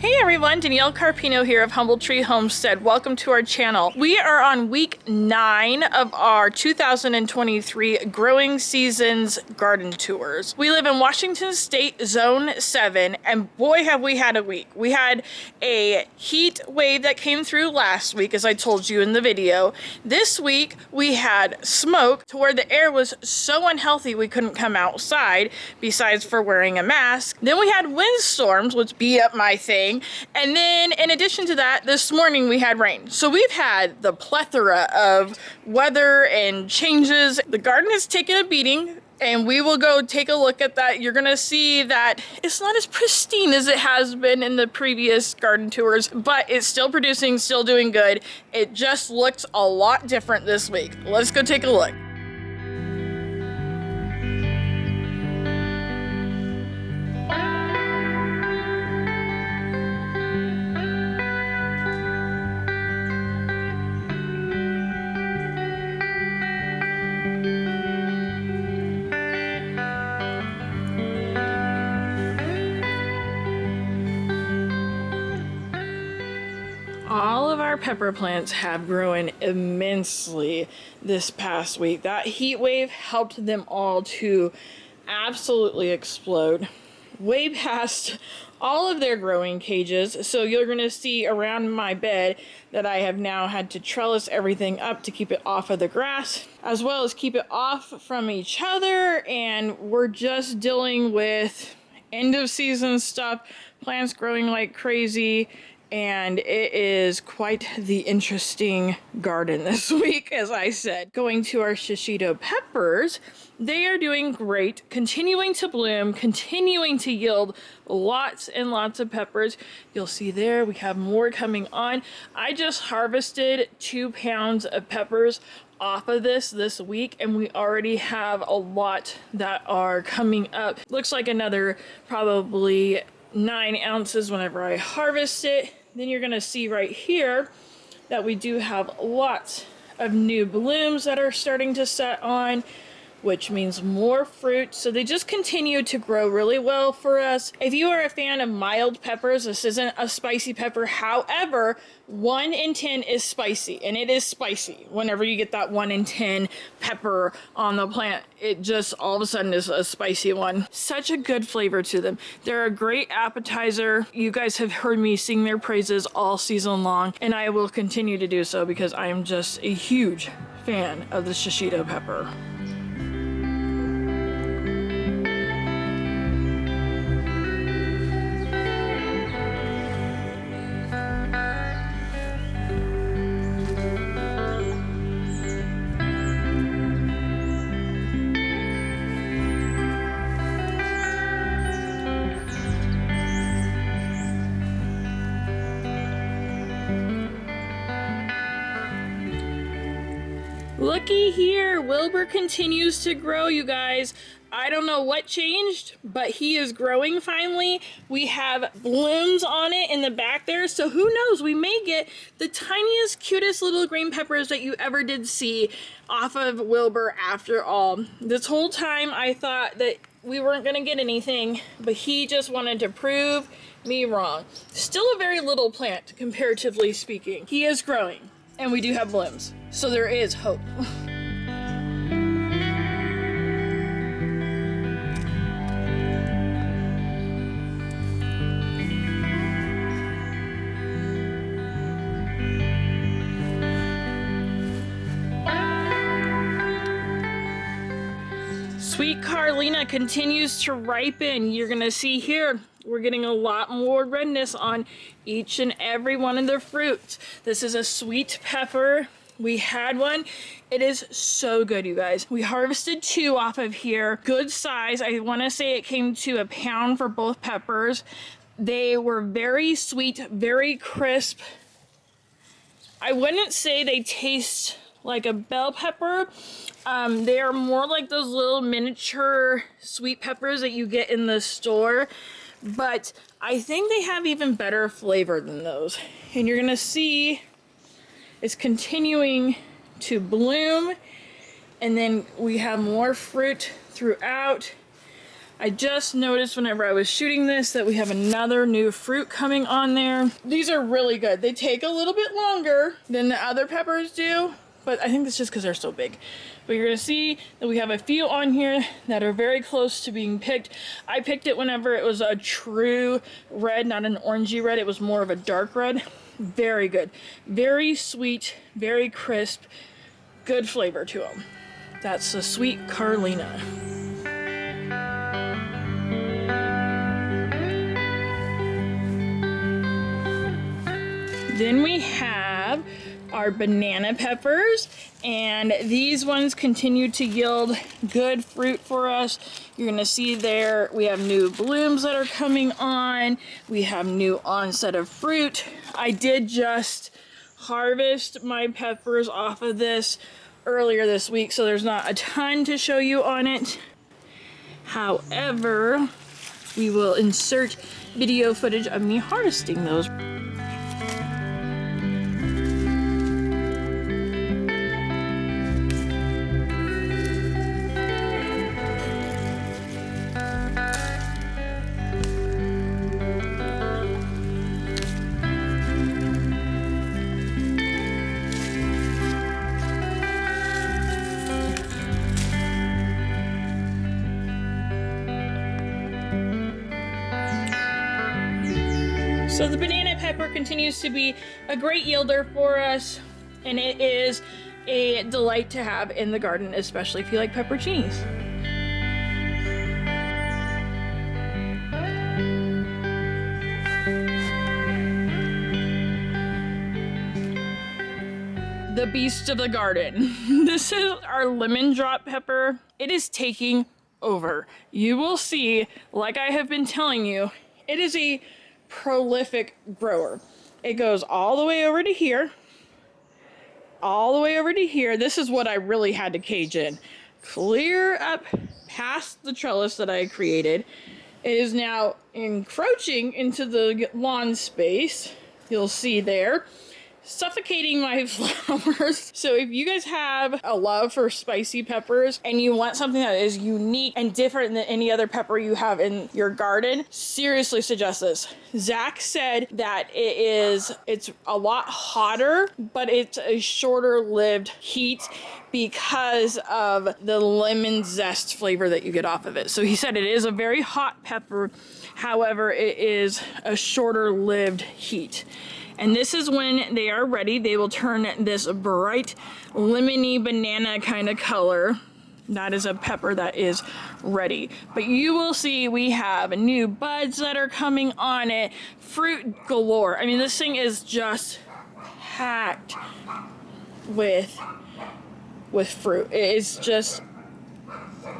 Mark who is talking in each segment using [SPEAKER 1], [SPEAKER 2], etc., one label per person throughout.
[SPEAKER 1] Hey everyone, Danielle Carpino here of Humble Tree Homestead. Welcome to our channel. We are on week 9 of our 2023 growing seasons garden tours. We live in Washington State, Zone 7, and boy have we had a week. We had a heat wave that came through last week, as I told you in the video. This week we had smoke to where the air was so unhealthy we couldn't come outside, besides for wearing a mask. Then we had windstorms, which beat up my thing. And then in addition to that, this morning we had rain. So we've had the plethora of weather and changes. The garden has taken a beating, and we will go take a look at that. You're gonna see that it's not as pristine as it has been in the previous garden tours, but it's still producing, still doing good. It just looks a lot different this week. Let's go take a look. All of our pepper plants have grown immensely this past week. That heat wave helped them all to absolutely explode way past all of their growing cages. So you're going to see around my bed that I have now had to trellis everything up to keep it off of the grass, as well as keep it off from each other. And we're just dealing with end of season stuff, plants growing like crazy. And it is quite the interesting garden this week, as I said. Going to our shishito peppers, they are doing great, continuing to bloom, continuing to yield lots and lots of peppers. You'll see there, we have more coming on. I just harvested 2 pounds of peppers off of this week, and we already have a lot that are coming up. Looks like another probably 9 ounces whenever I harvest it. Then you're gonna see right here that we do have lots of new blooms that are starting to set on, which means more fruit. So they just continue to grow really well for us. If you are a fan of mild peppers, this isn't a spicy pepper. However, 1 in 10 is spicy, and it is spicy. Whenever you get that 1 in 10 pepper on the plant, it just all of a sudden is a spicy one. Such a good flavor to them. They're a great appetizer. You guys have heard me sing their praises all season long, and I will continue to do so because I am just a huge fan of the shishito pepper. Looky here, Wilbur continues to grow, you guys. I don't know what changed, but he is growing finally. We have blooms on it in the back there, so who knows, we may get the tiniest, cutest little green peppers that you ever did see off of Wilbur after all. This whole time I thought that we weren't gonna get anything, but he just wanted to prove me wrong. Still a very little plant, comparatively speaking. He is growing, and we do have blooms, so there is hope. Sweet Carlina continues to ripen. You're gonna see here, we're getting a lot more redness on each and every one of the fruits. This is a sweet pepper. We had one. It is so good, you guys. We harvested 2 off of here. Good size. I want to say it came to 1 pound for both peppers. They were very sweet, very crisp. I wouldn't say they taste like a bell pepper. They are more like those little miniature sweet peppers that you get in the store, but I think they have even better flavor than those. And you're gonna see it's continuing to bloom, and then we have more fruit throughout. I just noticed whenever I was shooting this that we have another new fruit coming on there. These are really good. They take a little bit longer than the other peppers do, but I think that's just because they're so big. But you're gonna see that we have a few on here that are very close to being picked. I picked it whenever it was a true red, not an orangey red. It was more of a dark red. Very good. Very sweet, very crisp, good flavor to them. That's a sweet Carlina. Then we have our banana peppers, and these ones continue to yield good fruit for us. You're gonna see there we have new blooms that are coming on. We have new onset of fruit. I did just harvest my peppers off of this earlier this week, so there's not a ton to show you on it. However, we will insert video footage of me harvesting those. So the banana pepper continues to be a great yielder for us, and it is a delight to have in the garden, especially if you like pepperoncinis. The beast of the garden. This is our lemon drop pepper. It is taking over. You will see, like I have been telling you, it is a prolific grower. It goes all the way over to here, all the way over to here. This is what I really had to cage in. Clear up past the trellis that I created. It is now encroaching into the lawn space. You'll see there. Suffocating my flowers. So if you guys have a love for spicy peppers and you want something that is unique and different than any other pepper you have in your garden, seriously suggest this. Zach said that it's a lot hotter, but it's a shorter lived heat because of the lemon zest flavor that you get off of it. So he said it is a very hot pepper, however, it is a shorter lived heat. And this is when they are ready. They will turn this bright lemony banana kind of color. That is a pepper that is ready. But you will see we have new buds that are coming on it. Fruit galore. I mean, this thing is just packed with fruit. It is just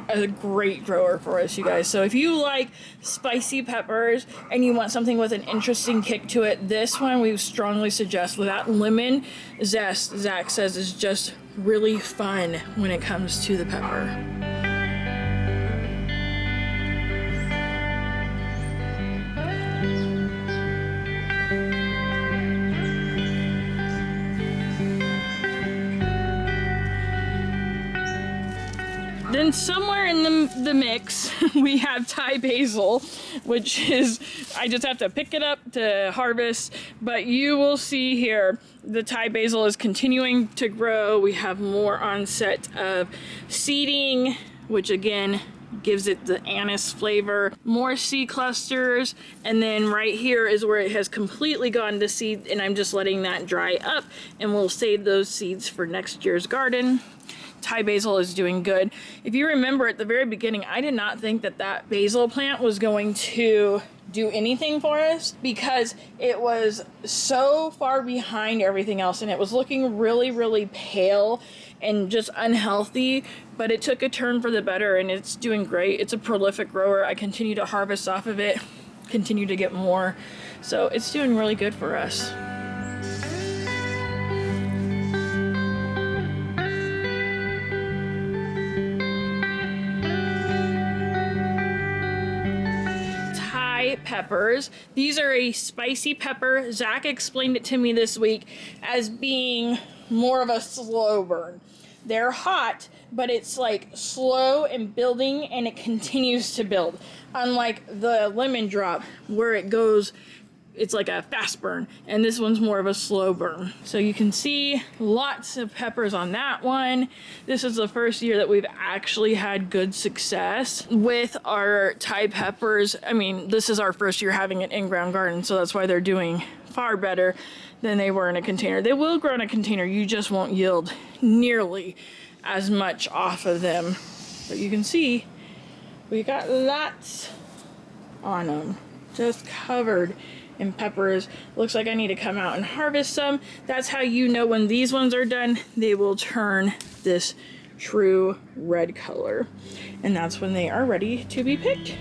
[SPEAKER 1] a great grower for us, you guys. So if you like spicy peppers and you want something with an interesting kick to it, this one we strongly suggest. With that lemon zest, Zach says, is just really fun when it comes to the pepper. Then somewhere in the mix, we have Thai basil, which is, I just have to pick it up to harvest, but you will see here, the Thai basil is continuing to grow. We have more onset of seeding, which again, gives it the anise flavor, more seed clusters, and then right here is where it has completely gone to seed, and I'm just letting that dry up, and we'll save those seeds for next year's garden. Thai basil is doing good. If you remember at the very beginning, I did not think that that basil plant was going to do anything for us because it was so far behind everything else and it was looking really, really pale and just unhealthy, but it took a turn for the better and it's doing great. It's a prolific grower. I continue to harvest off of it, continue to get more. So it's doing really good for us. Peppers. These are a spicy pepper. Zach explained it to me this week as being more of a slow burn. They're hot, but it's like slow and building, and it continues to build. Unlike the lemon drop where it goes, it's like a fast burn, and this one's more of a slow burn. So you can see lots of peppers on that one. This is the first year that we've actually had good success with our Thai peppers. I mean, this is our first year having an in-ground garden, so that's why they're doing far better than they were in a container. They will grow in a container, you just won't yield nearly as much off of them. But you can see we got lots on them, just covered in peppers. Looks like I need to come out and harvest some. That's how you know when these ones are done, they will turn this true red color. And that's when they are ready to be picked.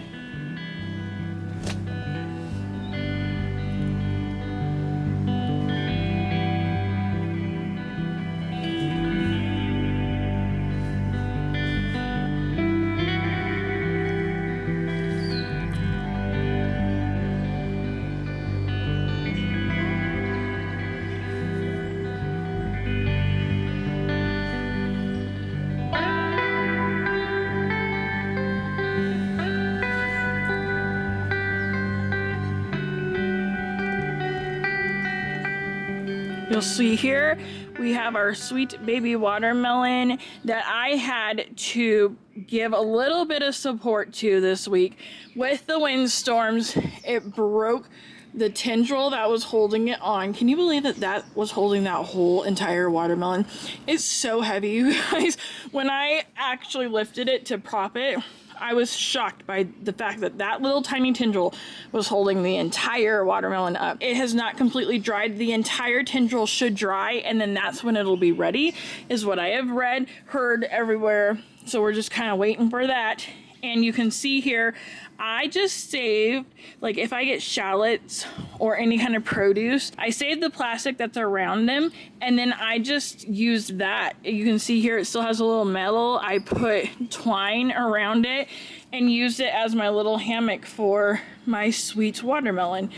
[SPEAKER 1] You'll see here we have our sweet baby watermelon that I had to give a little bit of support to this week. With the windstorms, it broke the tendril that was holding it on. Can you believe that that was holding that whole entire watermelon? It's so heavy, you guys. When I actually lifted it to prop it, I was shocked by the fact that that little tiny tendril was holding the entire watermelon up. It has not completely dried. The entire tendril should dry, and then that's when it'll be ready, is what I have read, heard everywhere. So we're just kind of waiting for that. And you can see here, I just saved, like if I get shallots or any kind of produce, I save the plastic that's around them, and then I just used that. You can see here it still has a little metal. I put twine around it and used it as my little hammock for my sweet watermelon.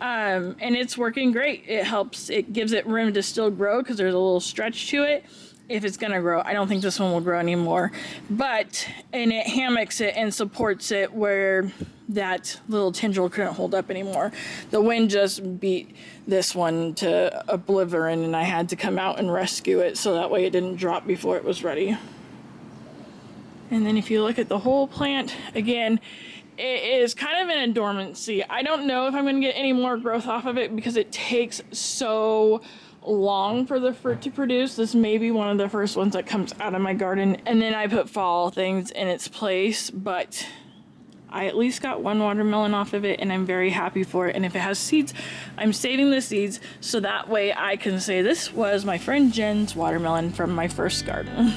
[SPEAKER 1] And it's working great. It helps, it gives it room to still grow because there's a little stretch to it. If it's gonna grow, I don't think this one will grow anymore, and it hammocks it and supports it where that little tendril couldn't hold up anymore. The wind just beat this one to oblivion, and I had to come out and rescue it so that way it didn't drop before it was ready. And then if you look at the whole plant, again, it is kind of in a dormancy. I don't know if I'm gonna get any more growth off of it because it takes so long for the fruit to produce. This may be one of the first ones that comes out of my garden, and then I put fall things in its place, but I at least got one watermelon off of it, and I'm very happy for it. And if it has seeds, I'm saving the seeds so that way I can say this was my friend Jen's watermelon from my first garden.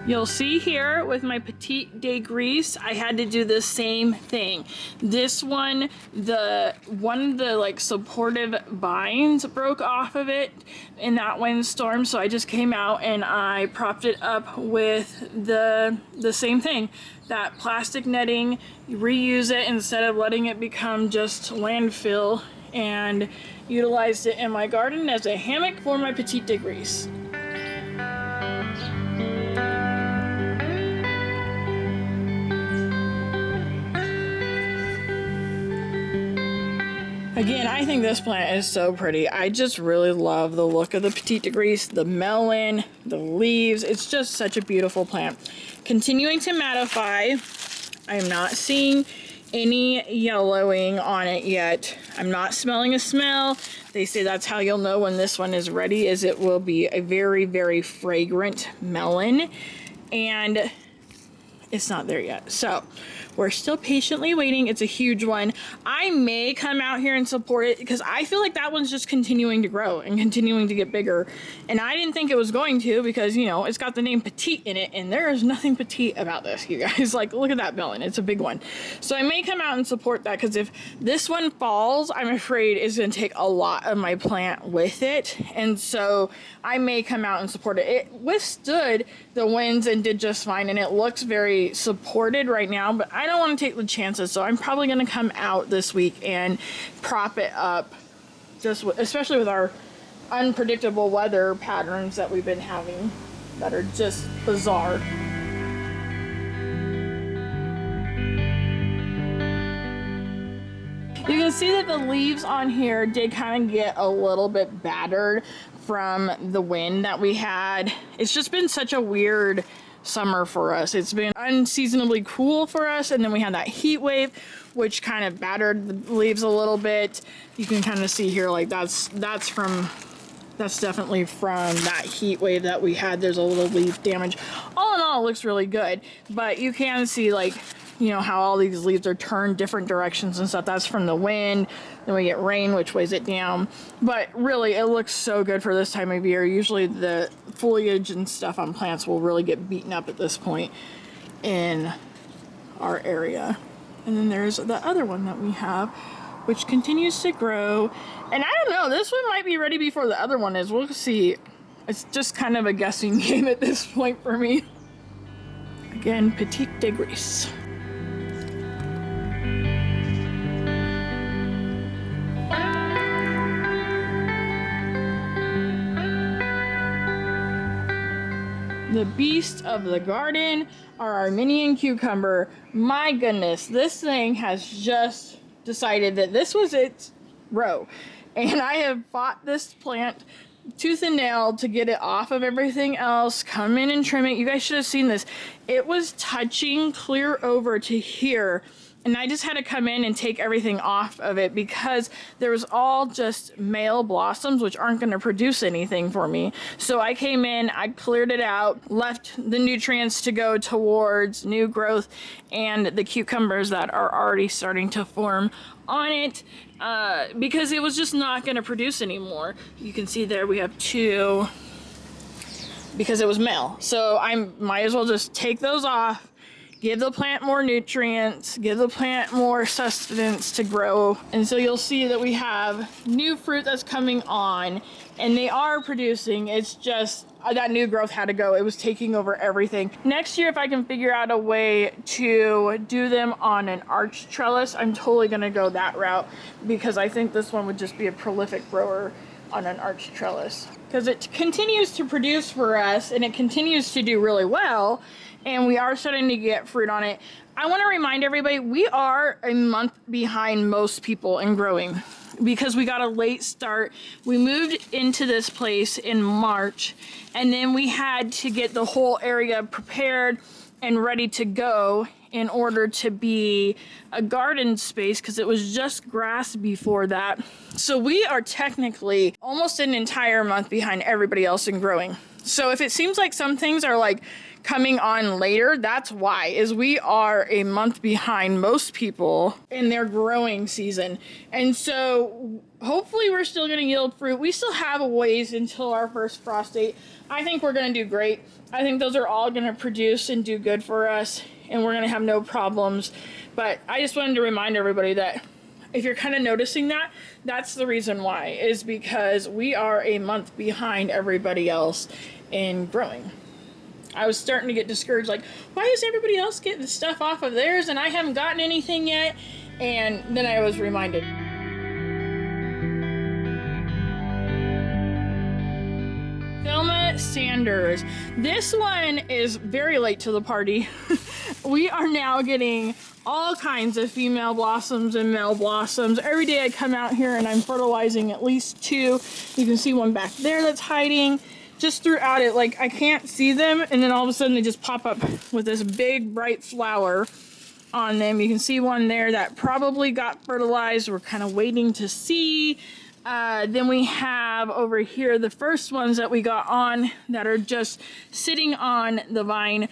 [SPEAKER 1] You'll see here with my Petite de Gris, I had to do the same thing. This one, one of the like supportive vines broke off of it in that windstorm, so I just came out and I propped it up with the same thing, that plastic netting. You reuse it instead of letting it become just landfill, and utilized it in my garden as a hammock for my Petite de Gris. Again, I think this plant is so pretty. I just really love the look of the Petite de Gris, the melon, the leaves. It's just such a beautiful plant. Continuing to mattify. I am not seeing any yellowing on it yet. I'm not smelling a smell. They say that's how you'll know when this one is ready, is it will be a very, very fragrant melon. And it's not there yet. So We're still patiently waiting. It's a huge one. I may come out here and support it because I feel like that one's just continuing to grow and continuing to get bigger. And I didn't think it was going to because, you know, it's got the name Petite in it, and there is nothing petite about this, you guys. Like, look at that melon. It's a big one. So I may come out and support that because if this one falls, I'm afraid it's going to take a lot of my plant with it. And so I may come out and support it. It withstood the winds and did just fine, and it looks very supported right now, but I don't want to take the chances, so I'm probably going to come out this week and prop it up, just especially with our unpredictable weather patterns that we've been having that are just bizarre. You can see that the leaves on here did kind of get a little bit battered from the wind that we had. It's just been such a weird summer for us. It's been unseasonably cool for us, and then we had that heat wave which kind of battered the leaves a little bit. You can kind of see here, like that's definitely from that heat wave that we had. There's a little leaf damage. All in all, it looks really good, but you can see, like, you know, how all these leaves are turned different directions and stuff. That's from the wind. Then we get rain, which weighs it down. But really, it looks so good for this time of year. Usually the foliage and stuff on plants will really get beaten up at this point in our area. And then there's the other one that we have, which continues to grow. And I don't know, this one might be ready before the other one is. We'll see. It's just kind of a guessing game at this point for me. Again, Petite de Gris. The beast of the garden, our Armenian cucumber. My goodness, this thing has just decided that this was its row. And I have fought this plant tooth and nail to get it off of everything else, come in and trim it. You guys should have seen this. It was touching clear over to here. And I just had to come in and take everything off of it because there was all just male blossoms, which aren't going to produce anything for me. So I came in, I cleared it out, left the nutrients to go towards new growth and the cucumbers that are already starting to form on it, because it was just not going to produce anymore. You can see there we have two because it was male. So I might as well just take those off, give the plant more nutrients, give the plant more sustenance to grow. And so you'll see that we have new fruit that's coming on, and they are producing. It's just that new growth had to go. It was taking over everything. Next year, if I can figure out a way to do them on an arch trellis, I'm totally gonna go that route because I think this one would just be a prolific grower on an arch trellis because it continues to produce for us and it continues to do really well. And we are starting to get fruit on it. I want to remind everybody, we are a month behind most people in growing because we got a late start. We moved into this place in March, and then we had to get the whole area prepared and ready to go in order to be a garden space because it was just grass before that. So we are technically almost an entire month behind everybody else in growing. So if it seems like some things are like coming on later, that's why, is we are a month behind most people in their growing season. And so hopefully we're still going to yield fruit. We still have a ways until our first frost date. I think we're going to do great. I think those are all going to produce and do good for us, and we're going to have no problems. But I just wanted to remind everybody that if you're kind of noticing that, that's the reason why, is because we are a month behind everybody else in growing. I was starting to get discouraged, like, why is everybody else getting stuff off of theirs and I haven't gotten anything yet? And then I was reminded. Thelma Sanders. This one is very late to the party. We are now getting all kinds of female blossoms and male blossoms. Every day I come out here and I'm fertilizing at least two. You can see one back there that's hiding. Just throughout it, like I can't see them, and then all of a sudden they just pop up with this big bright flower on them. You can see one there that probably got fertilized. We're kind of waiting to see. Then we have over here the first ones that we got on that are just sitting on the vine,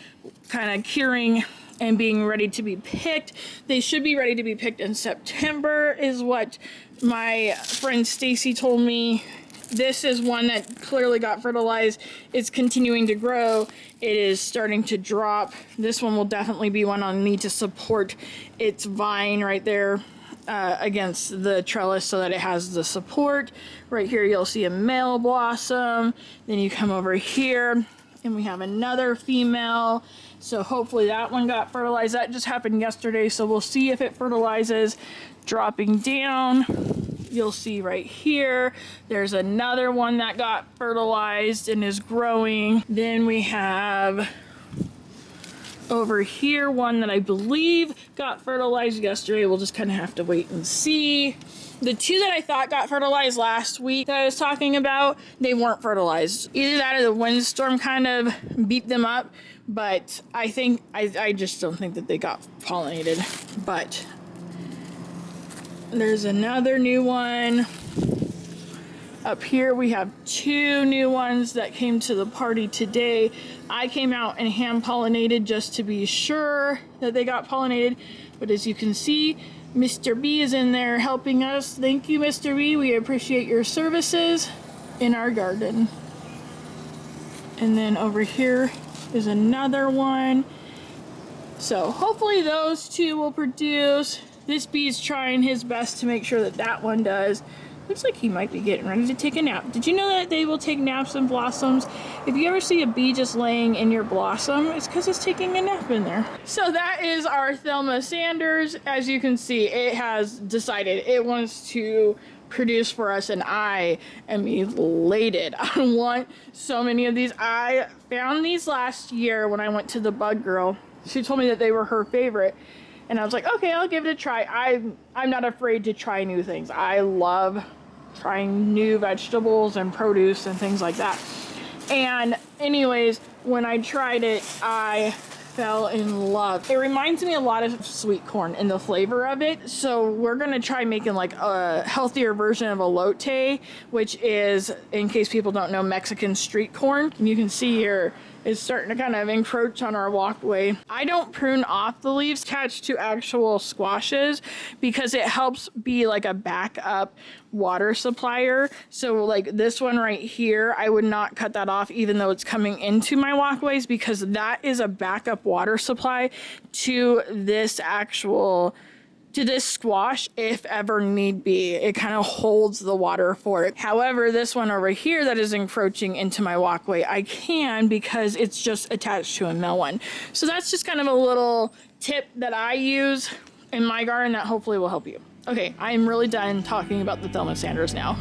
[SPEAKER 1] kind of curing and being ready to be picked. They should be ready to be picked in September is what my friend Stacy told me. This is one that clearly got fertilized. It's continuing to grow. It is starting to drop. This one will definitely be one I'll need to support its vine right there against the trellis so that it has the support. Right here you'll see a male blossom. Then you come over here and we have another female. So hopefully that one got fertilized. That just happened yesterday, so we'll see if it fertilizes. Dropping down, you'll see right here, there's another one that got fertilized and is growing. Then we have over here one that I believe got fertilized yesterday. We'll just kind of have to wait and see. The two that I thought got fertilized last week that I was talking about, they weren't fertilized. Either that or the windstorm kind of beat them up, but I think, I just don't think that they got pollinated. But there's another new one. Up here we have two new ones that came to the party today. I came out and hand pollinated just to be sure that they got pollinated. But as you can see, Mr. B is in there helping us. Thank you, Mr. B. We appreciate your services in our garden. And then over here is another one. So hopefully those two will produce. This bee's trying his best to make sure that that one does. Looks like he might be getting ready to take a nap. Did you know that they will take naps in blossoms? If you ever see a bee just laying in your blossom, it's because it's taking a nap in there. So that is our Thelma Sanders. As you can see, it has decided it wants to produce for us, and I am elated. I want so many of these. I found these last year when I went to the Bug Girl. She told me that they were her favorite. And I was like, okay, I'll give it a try. I'm not afraid to try new things. I love trying new vegetables and produce and things like that. And anyways, when I tried it, I fell in love. It reminds me a lot of sweet corn in the flavor of it. So we're gonna try making like a healthier version of elote, which is, in case people don't know, Mexican street corn. And you can see here, it's starting to kind of encroach on our walkway. I don't prune off the leaves attached to actual squashes because it helps be like a backup water supplier. So like this one right here, I would not cut that off even though it's coming into my walkways, because that is a backup water supply to this squash if ever need be. It kind of holds the water for it. However, this one over here that is encroaching into my walkway, I can because it's just attached to a melon. So that's just kind of a little tip that I use in my garden that hopefully will help you. Okay, I'm really done talking about the Thelma Sanders now.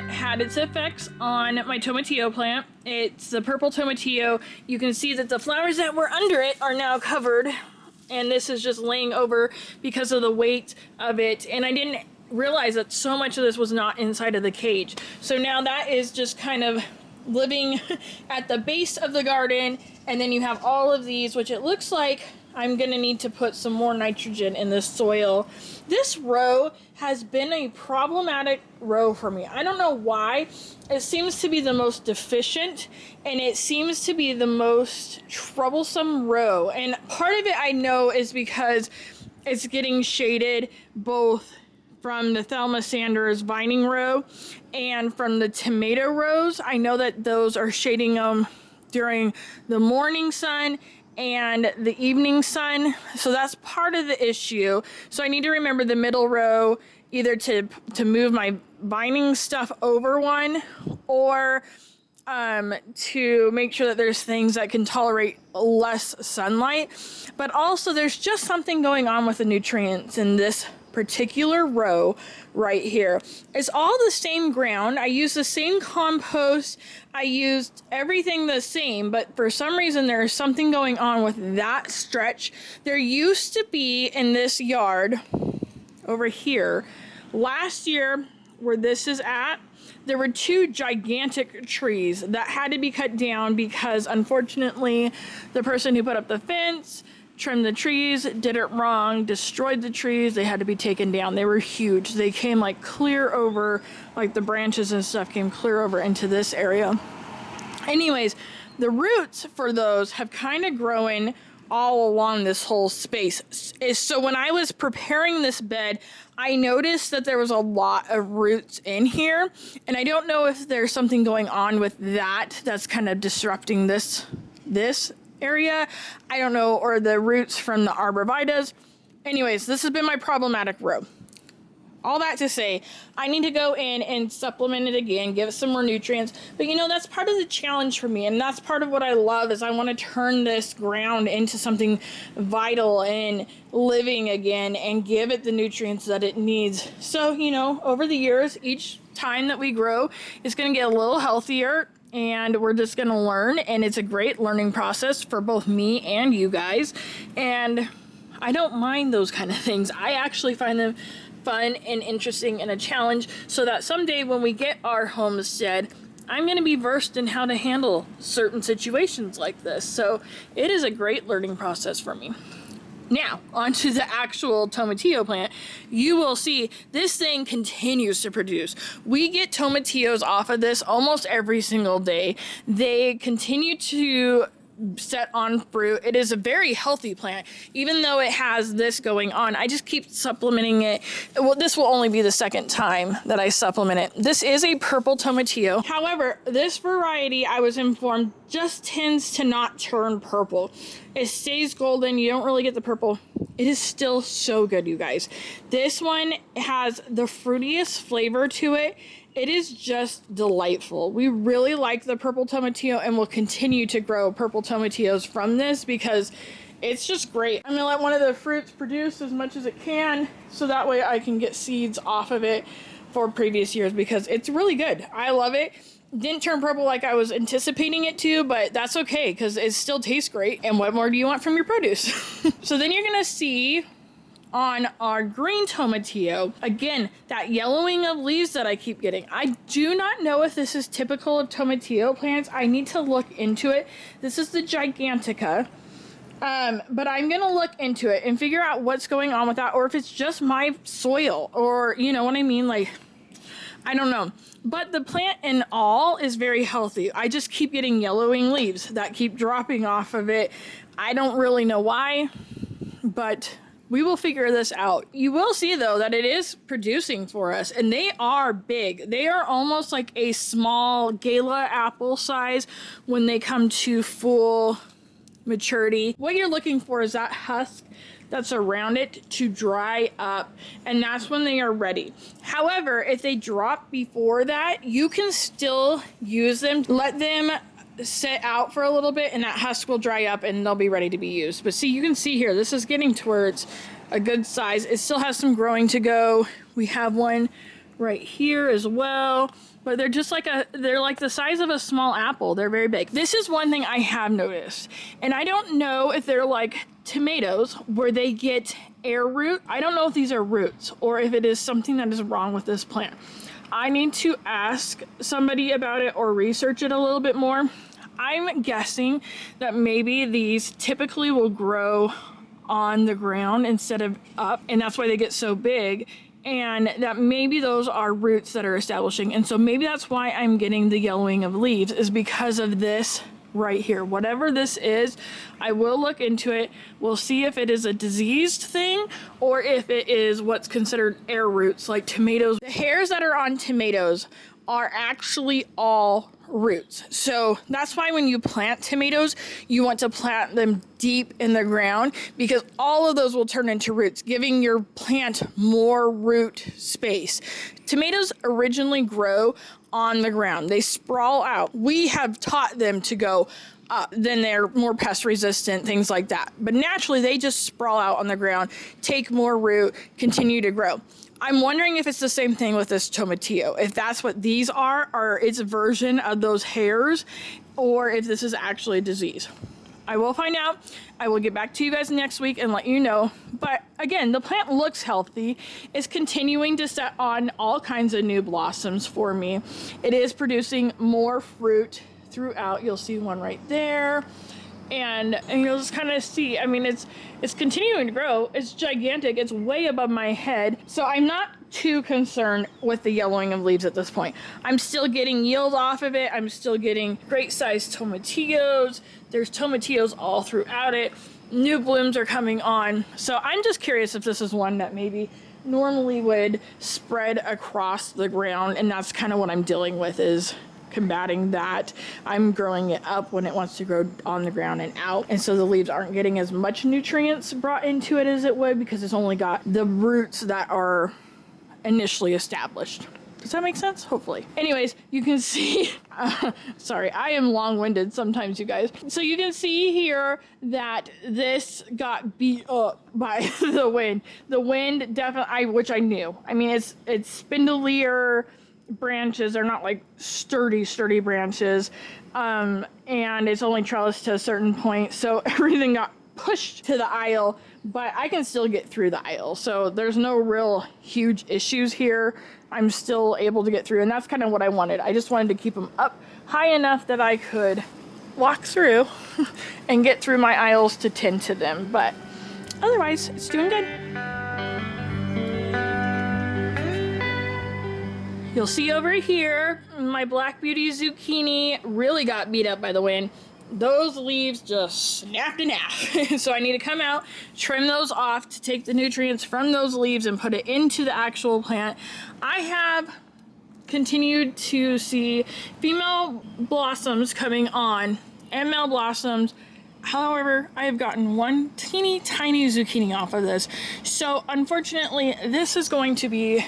[SPEAKER 1] Had its effects on my tomatillo plant. It's the purple tomatillo. You can see that the flowers that were under it are now covered, and this is just laying over because of the weight of it. And I didn't realize that so much of this was not inside of the cage. So now that is just kind of living at the base of the garden, and then you have all of these, which it looks like I'm gonna need to put some more nitrogen in this soil. This row has been a problematic row for me. I don't know why. It seems to be the most deficient, and it seems to be the most troublesome row. And part of it I know is because it's getting shaded both from the Thelma Sanders vining row and from the tomato rows. I know that those are shading them during the morning sun and the evening sun, so that's part of the issue. So I need to remember the middle row either to move my vining stuff over one, or to make sure that there's things that can tolerate less sunlight. But also there's just something going on with the nutrients in this particular row right here. It's all the same ground. I used the same compost. I used everything the same, but for some reason there's something going on with that stretch. There used to be in this yard over here, last year where this is at, there were two gigantic trees that had to be cut down because unfortunately the person who put up the fence trimmed the trees, did it wrong, destroyed the trees. They had to be taken down. They were huge. They came like clear over, like the branches and stuff came clear over into this area. Anyways, the roots for those have kind of grown all along this whole space. So when I was preparing this bed, I noticed that there was a lot of roots in here, and I don't know if there's something going on with that that's kind of disrupting this area. I don't know, or the roots from the arborvitaes. Anyways, this has been my problematic row. All that to say, I need to go in and supplement it again, give it some more nutrients. But you know, that's part of the challenge for me, and that's part of what I love is I want to turn this ground into something vital and living again and give it the nutrients that it needs. So, you know, over the years, each time that we grow, it's going to get a little healthier, and we're just going to learn, and it's a great learning process for both me and you guys. And I don't mind those kind of things. I actually find them fun and interesting and a challenge, so that someday when we get our homestead, I'm going to be versed in how to handle certain situations like this. So it is a great learning process for me. Now, onto the actual tomatillo plant. You will see this thing continues to produce. We get tomatillos off of this almost every single day. They continue to set on fruit. It is a very healthy plant, even though it has this going on. I just keep supplementing it. Well, this will only be the second time that I supplement it. This is a purple tomatillo. However, this variety, I was informed, just tends to not turn purple. It stays golden. You don't really get the purple. It is still so good, you guys. This one has the fruitiest flavor to it. It is just delightful. We really like the purple tomatillo, and we'll continue to grow purple tomatillos from this because it's just great. I'm gonna let one of the fruits produce as much as it can, so that way I can get seeds off of it for previous years, because it's really good. I love it. Didn't turn purple like I was anticipating it to, but that's okay because it still tastes great. And what more do you want from your produce? So then you're gonna see on our green tomatillo, again, that yellowing of leaves that I keep getting. I do not know if this is typical of tomatillo plants. I need to look into it. This is the Gigantica. But I'm gonna look into it and figure out what's going on with that, or if it's just my soil, or you know what I mean? Like, I don't know. But the plant in all is very healthy. I just keep getting yellowing leaves that keep dropping off of it. I don't really know why, but we will figure this out. You will see though that it is producing for us, and they are big. They are almost like a small Gala apple size when they come to full maturity. What you're looking for is that husk that's around it to dry up, and that's when they are ready. However, if they drop before that, you can still use them. Let them sit out for a little bit, and that husk will dry up and they'll be ready to be used. But see, you can see here, this is getting towards a good size. It still has some growing to go. We have one right here as well, but they're just like they're like the size of a small apple. They're very big. This is one thing I have noticed, and I don't know if they're like tomatoes where they get air root. I don't know if these are roots or if it is something that is wrong with this plant. I need to ask somebody about it or research it a little bit more. I'm guessing that maybe these typically will grow on the ground instead of up, and that's why they get so big, and that maybe those are roots that are establishing. And so maybe that's why I'm getting the yellowing of leaves, is because of this right here. Whatever this is, I will look into it. We'll see if it is a diseased thing or if it is what's considered air roots, like tomatoes. The hairs that are on tomatoes are actually all roots. So that's why when you plant tomatoes, you want to plant them deep in the ground, because all of those will turn into roots, giving your plant more root space. Tomatoes originally grow on the ground. They sprawl out. We have taught them to go up, then they're more pest resistant, things like that. But naturally, they just sprawl out on the ground, take more root, continue to grow. I'm wondering if it's the same thing with this tomatillo, if that's what these are, or it's a version of those hairs, or if this is actually a disease. I will find out. I will get back to you guys next week and let you know. But again, the plant looks healthy. It's continuing to set on all kinds of new blossoms for me. It is producing more fruit throughout. You'll see one right there. And you'll just kind of see, I mean, it's continuing to grow. It's gigantic. It's way above my head. So I'm not too concerned with the yellowing of leaves at this point. I'm still getting yield off of it. I'm still getting great sized tomatillos. There's tomatillos all throughout it. New blooms are coming on. So I'm just curious if this is one that maybe normally would spread across the ground. And that's kind of what I'm dealing with, is combating that. I'm growing it up when it wants to grow on the ground and out, and so the leaves aren't getting as much nutrients brought into it as it would, because it's only got the roots that are initially established. Does that make sense? Hopefully. Anyways, you can see, sorry, I am long-winded sometimes, you guys. So you can see here that this got beat up by the wind. The wind definitely, which I knew. I mean, it's spindlier branches. Are not like sturdy branches, and it's only trellised to a certain point, so everything got pushed to the aisle, but I can still get through the aisle, so there's no real huge issues here. I'm still able to get through, and that's kind of what I wanted. I just wanted to keep them up high enough that I could walk through and get through my aisles to tend to them, but otherwise it's doing good. You'll see over here, my Black Beauty zucchini really got beat up by the wind. Those leaves just snapped in half. So I need to come out, trim those off to take the nutrients from those leaves and put it into the actual plant. I have continued to see female blossoms coming on and male blossoms. However, I have gotten one teeny tiny zucchini off of this. So unfortunately, this is going to be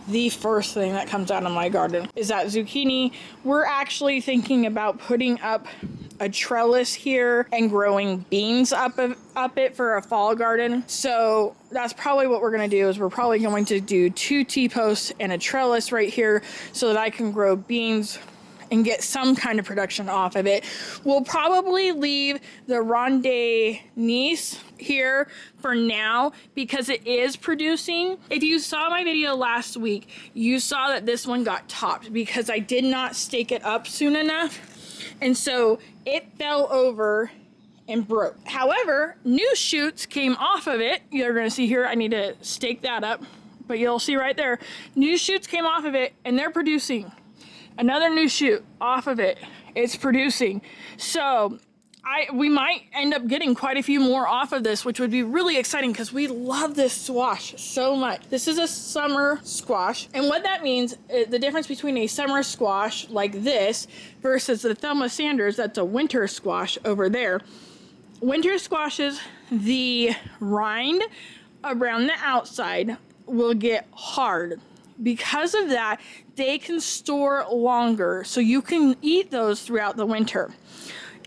[SPEAKER 1] the first thing that comes out of my garden, is that zucchini. We're actually thinking about putting up a trellis here and growing beans up it for a fall garden. So that's probably what we're going to do, is we're probably going to do 2 T-posts and a trellis right here so that I can grow beans and get some kind of production off of it. We'll probably leave the Ronde Nice here for now because it is producing. If you saw my video last week, you saw that this one got topped because I did not stake it up soon enough. And so it fell over and broke. However, new shoots came off of it. You're gonna see here, I need to stake that up, but you'll see right there, new shoots came off of it and they're producing. Another new shoot off of it, it's producing. So we might end up getting quite a few more off of this, which would be really exciting because we love this squash so much. This is a summer squash. And what that means, the difference between a summer squash like this versus the Thelma Sanders, that's a winter squash over there. Winter squashes, the rind around the outside will get hard. Because of that, they can store longer, so you can eat those throughout the winter.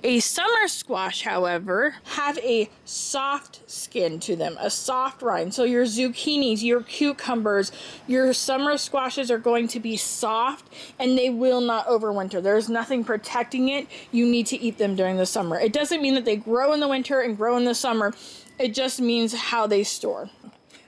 [SPEAKER 1] A summer squash, however, have a soft skin to them, a soft rind. So your zucchinis, your cucumbers, your summer squashes are going to be soft and they will not overwinter. There's nothing protecting it. You need to eat them during the summer. It doesn't mean that they grow in the winter and grow in the summer. It just means how they store.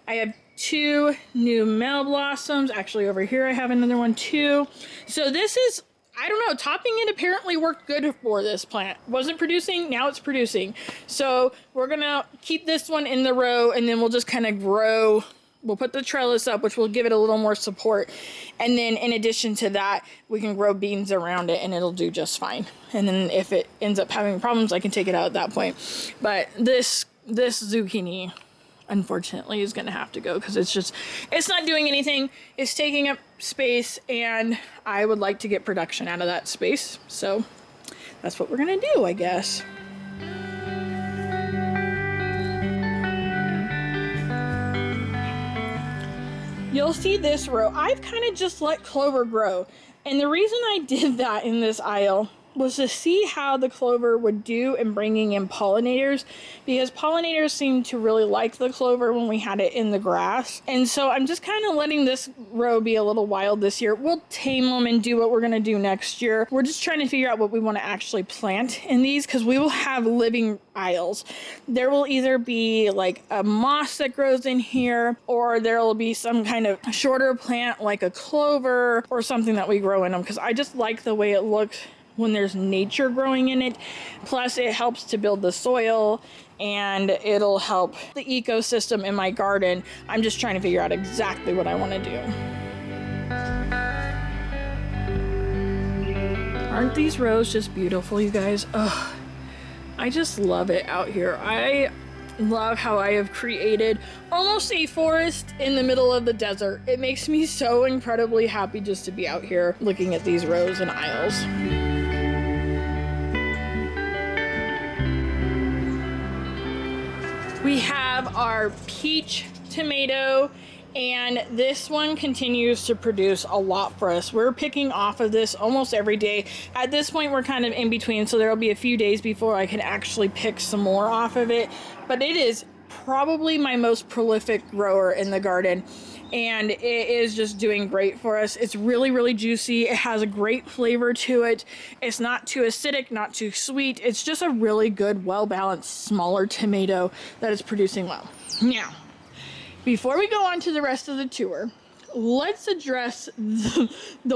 [SPEAKER 1] I have 2 new male blossoms. Actually, over here I have another one too. So this is, I don't know, topping it apparently worked good for this plant. Wasn't producing, now it's producing. So we're gonna keep this one in the row and then we'll just kind of grow. We'll put the trellis up, which will give it a little more support. And then in addition to that, we can grow beans around it and it'll do just fine. And then if it ends up having problems, I can take it out at that point. But this zucchini, unfortunately, is gonna have to go because it's not doing anything. It's taking up space and I would like to get production out of that space. So that's what we're gonna do, I guess. You'll see this row. I've kind of just let clover grow. And the reason I did that in this aisle was to see how the clover would do in bringing in pollinators, because pollinators seem to really like the clover when we had it in the grass. And so I'm just kind of letting this row be a little wild this year. We'll tame them and do what we're going to do next year. We're just trying to figure out what we want to actually plant in these, because we will have living aisles. There will either be like a moss that grows in here, or there will be some kind of shorter plant like a clover or something that we grow in them, because I just like the way it looks when there's nature growing in it. Plus it helps to build the soil and it'll help the ecosystem in my garden. I'm just trying to figure out exactly what I want to do. Aren't these rows just beautiful, you guys? Ugh, I just love it out here. I love how I have created almost a forest in the middle of the desert. It makes me so incredibly happy just to be out here looking at these rows and aisles. We have our peach tomato, and this one continues to produce a lot for us. We're picking off of this almost every day. At this point, we're kind of in between, so there'll be a few days before I can actually pick some more off of it. But it is probably my most prolific grower in the garden, and it is just doing great for us. It's really, really juicy. It has a great flavor to it. It's not too acidic, not too sweet. It's just a really good, well-balanced, smaller tomato that is producing well. Now, before we go on to the rest of the tour, let's address the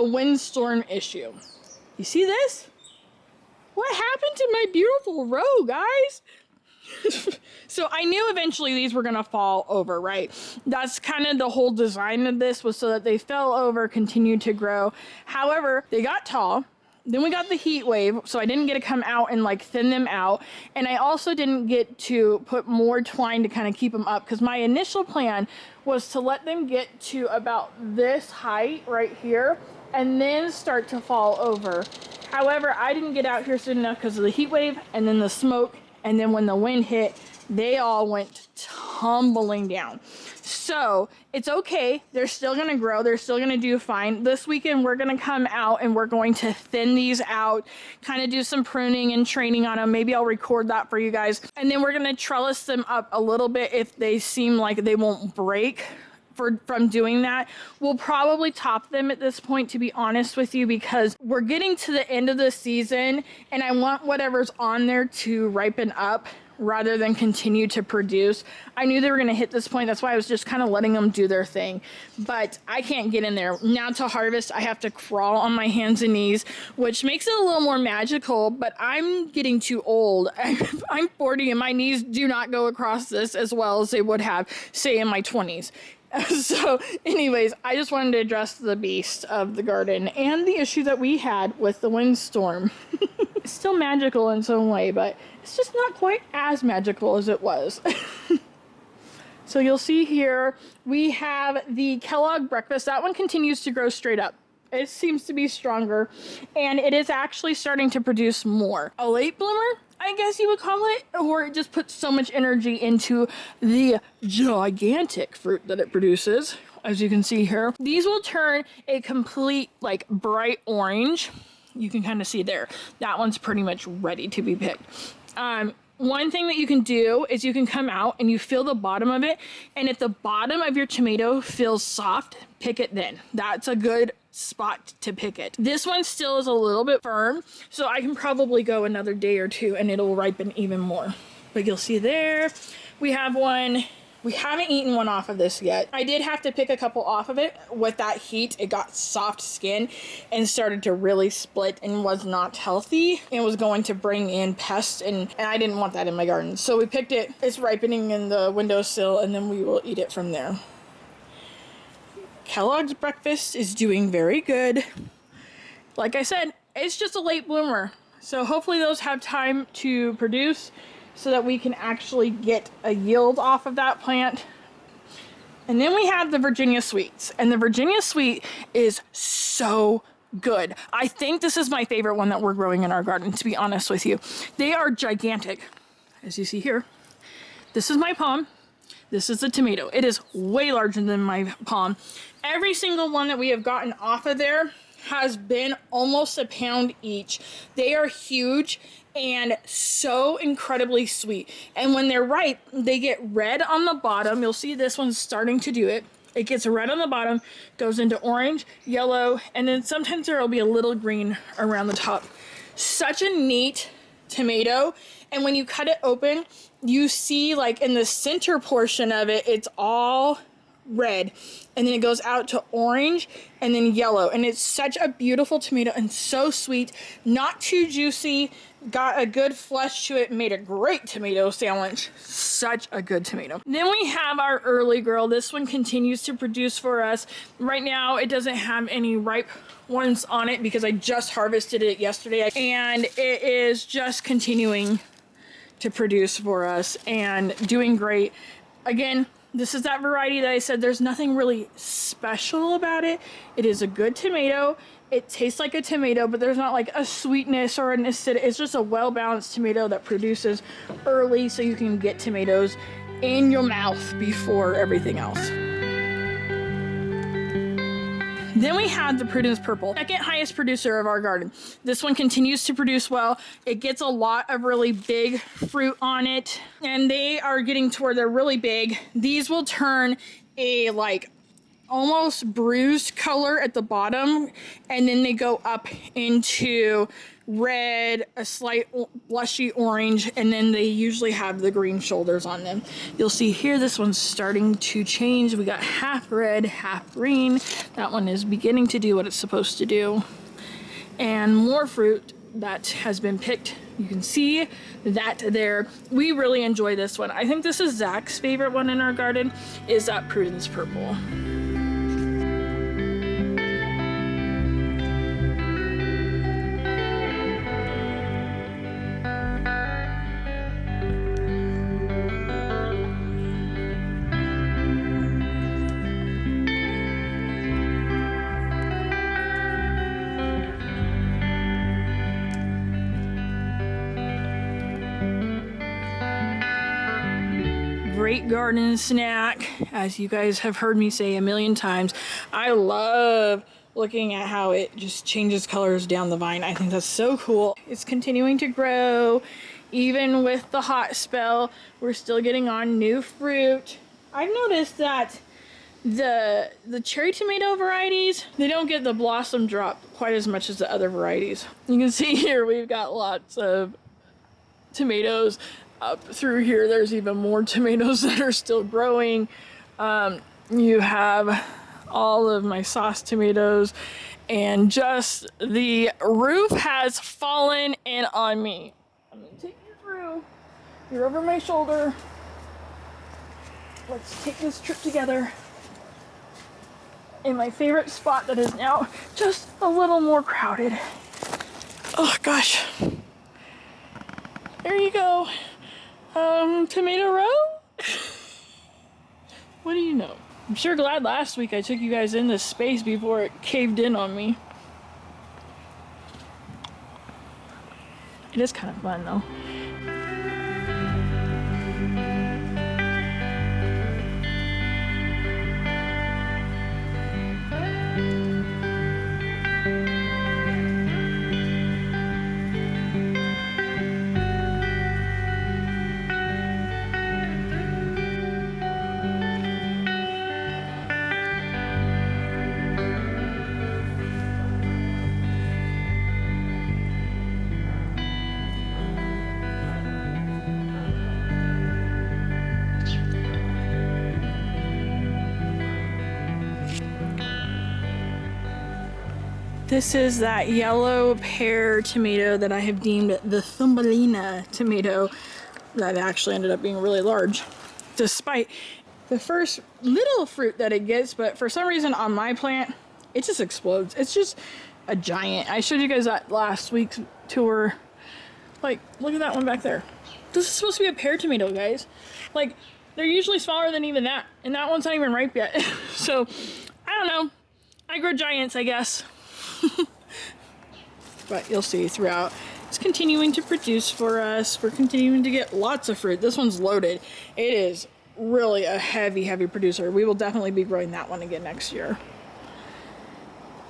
[SPEAKER 1] windstorm issue. You see this? What happened to my beautiful row, guys? So I knew eventually these were going to fall over, right? That's kind of the whole design of this, was so that they fell over, continued to grow. However, they got tall. Then we got the heat wave, so I didn't get to come out and like thin them out. And I also didn't get to put more twine to kind of keep them up, because my initial plan was to let them get to about this height right here and then start to fall over. However, I didn't get out here soon enough because of the heat wave and then the smoke. And then when the wind hit, they all went tumbling down. So it's okay. They're still going to grow. They're still going to do fine. This weekend, we're going to come out and we're going to thin these out, kind of do some pruning and training on them. Maybe I'll record that for you guys. And then we're going to trellis them up a little bit if they seem like they won't break. From doing that. We'll probably top them at this point, to be honest with you, because we're getting to the end of the season and I want whatever's on there to ripen up rather than continue to produce. I knew they were going to hit this point. That's why I was just kind of letting them do their thing. But I can't get in there. Now to harvest, I have to crawl on my hands and knees, which makes it a little more magical, but I'm getting too old. I'm 40 and my knees do not go across this as well as they would have, say, in my 20s. So anyways, I just wanted to address the beast of the garden and the issue that we had with the windstorm. It's still magical in some way, but it's just not quite as magical as it was. So you'll see here, we have the Kellogg breakfast. That one continues to grow straight up. It seems to be stronger, and it is actually starting to produce more. A late bloomer, I guess you would call it, or it just puts so much energy into the gigantic fruit that it produces. As you can see here, these will turn a complete like bright orange. You can kind of see there. That one's pretty much ready to be picked. One thing that you can do is you can come out and you feel the bottom of it, and if the bottom of your tomato feels soft, pick it then. That's a good spot to pick it. This one still is a little bit firm, so I can probably go another day or two and it'll ripen even more. But you'll see there, we have one. We haven't eaten one off of this yet. I did have to pick a couple off of it. With that heat, it got soft skin and started to really split and was not healthy and was going to bring in pests, and I didn't want that in my garden. So we picked it. It's ripening in the windowsill, and then we will eat it from there. Kellogg's breakfast is doing very good. Like I said, it's just a late bloomer. So hopefully those have time to produce, so that we can actually get a yield off of that plant. And then we have the Virginia Sweets, and the Virginia Sweet is so good. I think this is my favorite one that we're growing in our garden, to be honest with you. They are gigantic, as you see here. This is my palm. This is the tomato. It is way larger than my palm. Every single one that we have gotten off of there has been almost a pound each. They are huge and so incredibly sweet. And when they're ripe, they get red on the bottom. You'll see this one's starting to do it. It gets red on the bottom, goes into orange, yellow, and then sometimes there will be a little green around the top. Such a neat tomato. And when you cut it open, you see like in the center portion of it, it's all red, and then it goes out to orange and then yellow, and it's such a beautiful tomato and so sweet, not too juicy, got a good flesh to it, made a great tomato sandwich. Such a good tomato. Then we have our early girl. This one continues to produce for us. Right now it doesn't have any ripe ones on it because I just harvested it yesterday, and it is just continuing to produce for us and doing great. Again, this is that variety that I said there's nothing really special about it. It is a good tomato. It tastes like a tomato, but there's not like a sweetness or an acidity. It's just a well-balanced tomato that produces early so you can get tomatoes in your mouth before everything else. Then we had the Prudence Purple, second highest producer of our garden. This one continues to produce well. It gets a lot of really big fruit on it, and they are getting to where they're really big. These will turn a like almost bruised color at the bottom, and then they go up into red, a slight blushy orange, and then they usually have the green shoulders on them. You'll see here this one's starting to change. We got half red, half green. That one is beginning to do what it's supposed to do. And more fruit that has been picked. You can see that there. We really enjoy this one. I think this is Zach's favorite one in our garden, is that Prudence Purple. Great garden snack, as you guys have heard me say a million times. I love looking at how it just changes colors down the vine. I think that's so cool. It's continuing to grow. Even with the hot spell, we're still getting on new fruit. I've noticed that the cherry tomato varieties, they don't get the blossom drop quite as much as the other varieties. You can see here we've got lots of tomatoes. Up through here, there's even more tomatoes that are still growing. You have all of my sauce tomatoes, and just the roof has fallen in on me. I'm gonna take you through. You're over my shoulder. Let's take this trip together. In my favorite spot that is now just a little more crowded. Oh gosh. There you go. Tomato row? What do you know? I'm sure glad last week I took you guys in this space before it caved in on me. It is kind of fun though. This is that yellow pear tomato that I have deemed the Thumbelina tomato that actually ended up being really large, despite the first little fruit that it gets. But for some reason on my plant, it just explodes. It's just a giant. I showed you guys that last week's tour. Like, look at that one back there. This is supposed to be a pear tomato, guys. Like, they're usually smaller than even that, and that one's not even ripe yet. So, I don't know. I grow giants, I guess. But you'll see throughout, it's continuing to produce for us. We're continuing to get lots of fruit. This one's loaded. It is really a heavy producer. We will definitely be growing that one again next year.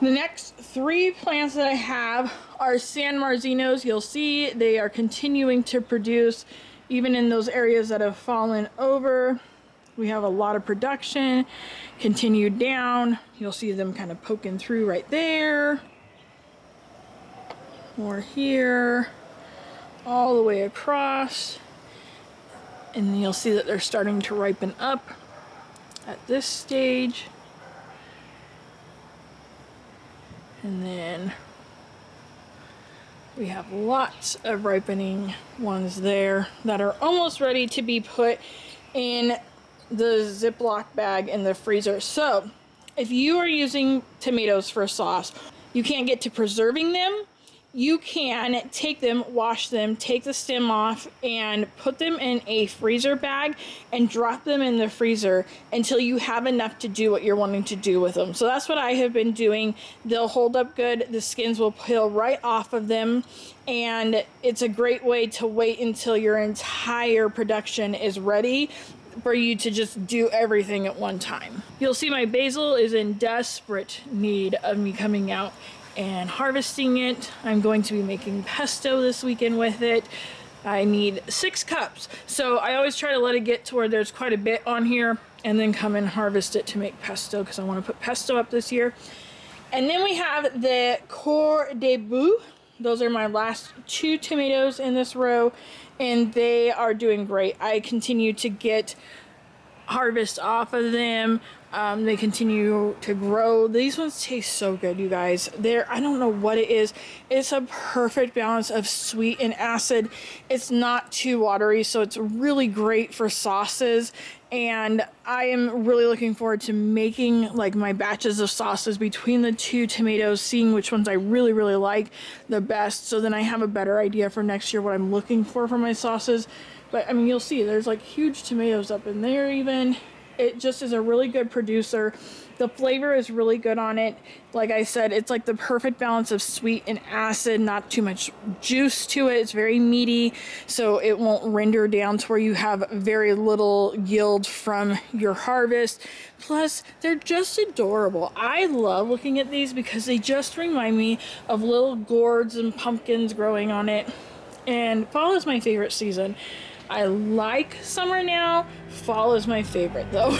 [SPEAKER 1] The next 3 plants that I have are San Marzinos. You'll see they are continuing to produce even in those areas that have fallen over. We have a lot of production, continued down. You'll see them kind of poking through right there. More here, all the way across. And you'll see that they're starting to ripen up at this stage. And then we have lots of ripening ones there that are almost ready to be put in the Ziploc bag in the freezer. So if you are using tomatoes for sauce, you can't get to preserving them. You can take them, wash them, take the stem off, and put them in a freezer bag and drop them in the freezer until you have enough to do what you're wanting to do with them. So that's what I have been doing. They'll hold up good. The skins will peel right off of them. And it's a great way to wait until your entire production is ready for you to just do everything at one time. You'll see my basil is in desperate need of me coming out and harvesting it. I'm going to be making pesto this weekend with it. I need 6 cups. So I always try to let it get to where there's quite a bit on here and then come and harvest it to make pesto because I want to put pesto up this year. And then we have the Coeur de Bois. Those are my last 2 tomatoes in this row and they are doing great. I continue to get harvest off of them. They continue to grow. These ones taste so good, you guys. I don't know what it is. It's a perfect balance of sweet and acid. It's not too watery, so it's really great for sauces. And I am really looking forward to making like my batches of sauces between the 2 tomatoes, seeing which ones I really, really like the best. So then I have a better idea for next year what I'm looking for my sauces. But I mean, you'll see there's like huge tomatoes up in there even. It just is a really good producer. The flavor is really good on it. Like I said, it's like the perfect balance of sweet and acid, not too much juice to it. It's very meaty, so it won't render down to where you have very little yield from your harvest. Plus, they're just adorable. I love looking at these because they just remind me of little gourds and pumpkins growing on it. And fall is my favorite season. I like summer now. Fall is my favorite though.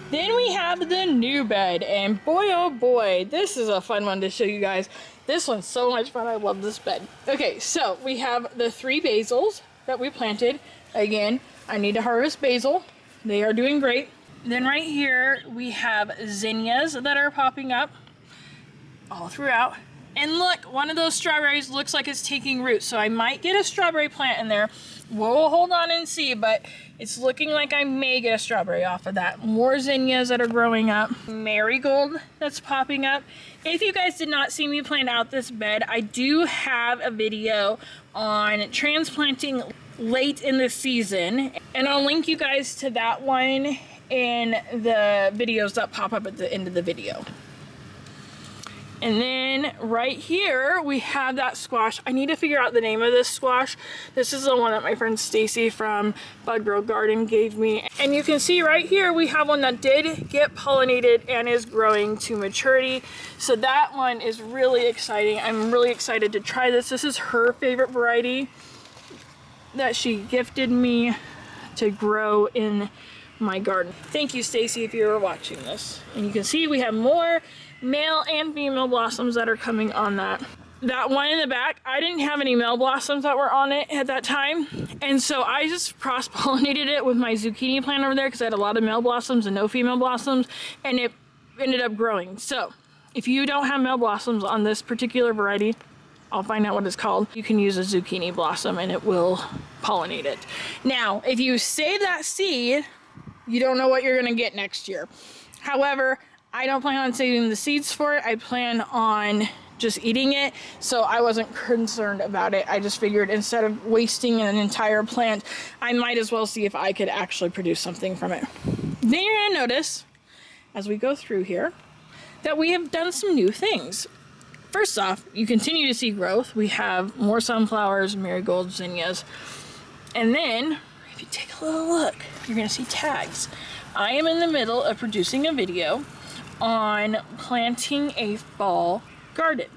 [SPEAKER 1] Then we have the new bed, and boy oh boy, this is a fun one to show you guys. This one's so much fun. I love this bed. Okay, so we have the 3 basils that we planted. Again, I need to harvest basil. They are doing great. Then right here we have zinnias that are popping up all throughout. And look, one of those strawberries looks like it's taking root, so I might get a strawberry plant in there. We'll hold on and see, but it's looking like I may get a strawberry off of that. More zinnias that are growing up. Marigold that's popping up. If you guys did not see me plant out this bed, I do have a video on transplanting late in the season, and I'll link you guys to that one in the videos that pop up at the end of the video. And then right here we have that squash. I need to figure out the name of this squash. This is the one that my friend Stacy from Bud Grow Garden gave me. And you can see right here we have one that did get pollinated and is growing to maturity. So that one is really exciting. I'm really excited to try this. This is her favorite variety that she gifted me to grow in my garden. Thank you, Stacy, if you're watching this. And you can see we have more male and female blossoms that are coming on that. That one in the back, I didn't have any male blossoms that were on it at that time. And so I just cross-pollinated it with my zucchini plant over there because I had a lot of male blossoms and no female blossoms, and it ended up growing. So if you don't have male blossoms on this particular variety, I'll find out what it's called. You can use a zucchini blossom and it will pollinate it. Now, if you save that seed, you don't know what you're gonna get next year. However, I don't plan on saving the seeds for it. I plan on just eating it, so I wasn't concerned about it. I just figured instead of wasting an entire plant, I might as well see if I could actually produce something from it. Then you're gonna notice, as we go through here, that we have done some new things. First off, you continue to see growth. We have more sunflowers, marigolds, zinnias. And then, if you take a little look, you're gonna see tags. I am in the middle of producing a video on planting a fall garden.